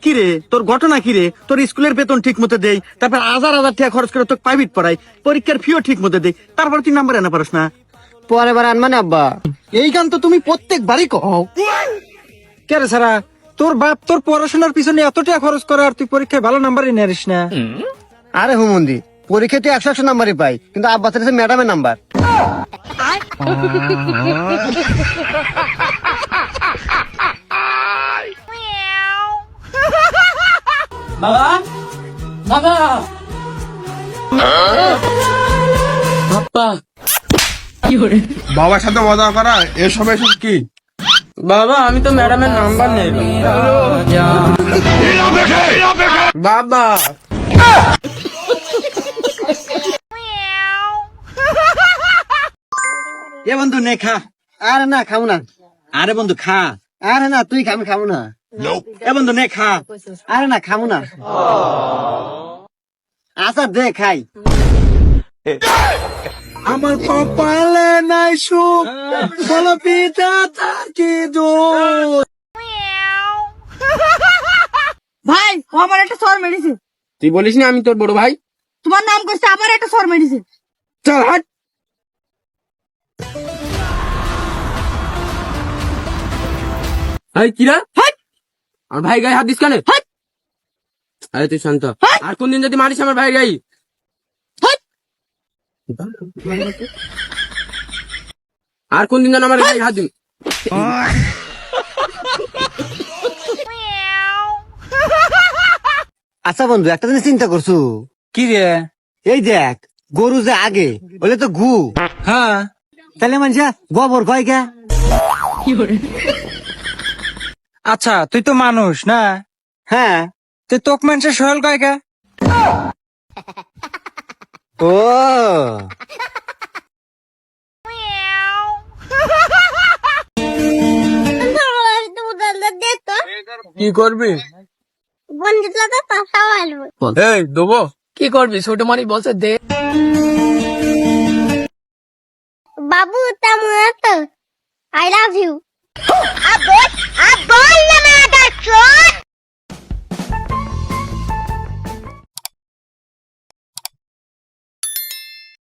কি রে, তোর ঘটনা কি রে? তোর স্কুলের বেতন ঠিক মতো দেই, তারপর হাজার হাজার টাকা খরচ করে তোকে প্রাইভেট পড়াই, পরীক্ষার ফিও ঠিক মতো দেই, তারপর তুই নাম্বার এনে পারস না। পরে বার আনবা না আব্বা। এই গান তো তুমি প্রত্যেকবারই কও। কে রে সারা, তোর বাপ তোর পড়াশোনার পিছনে এত টাকা খরচ করে আর তুই পরীক্ষায় ভালো নাম্বারই নিয়ে না। আরে হুমন্দি, পরীক্ষাতে 100 নাম্বারই পাই, কিন্তু আব্বা থেকে ম্যাডামের নাম্বার। বাবা বাবা বাবা বাবার সাথে মজা করা এসব এসব কি? বাবা আমি তো ম্যাডামের নাম্বার নেই বাবা। এ বন্ধু নে খা। আরে না, খাবো না। আরে বন্ধু খা। আরে না, তুই খাবি, খাবো না। এ বন্ধু নে খা। আরে না, খাবো না। আচ্ছা দে খাই। আমার কপালে নাই সুখ, বলো পিতা থাকি দূর। ভাই ও আমার একটা সর মেরেছে। তুই বলিস না আমি তোর বড় ভাই? তোমার নাম করছে আবার একটা সর মেরেছে। চল হাট। এই কিরা, আমার ভাই গায়ে হাত দিস কেন? আরে তুই শান্ত। আর কোনদিন যদি মারিস আমার ভাই গায়ে, আর কোনদিন যেন আমার গায়ে হাত দিবি। আচ্ছা বন্ধু, একটা জিনিস চিন্তা করছু? কি রে? এই দেখ, গরু যে আগে বলে তো ঘু, হ্যাঁ, তাহলে মানুষ গোবর কয় কে? আচ্ছা তুই তো মানুষ না, হ্যাঁ। তুই তোক মানুষের সহল কয় কে? ও কি করবি? এই দেবো। কি করবি? ছোট মারি বলছে দে। বাবু তেমন তো আই লাভ ইউ। আ বল না ম্যাডাম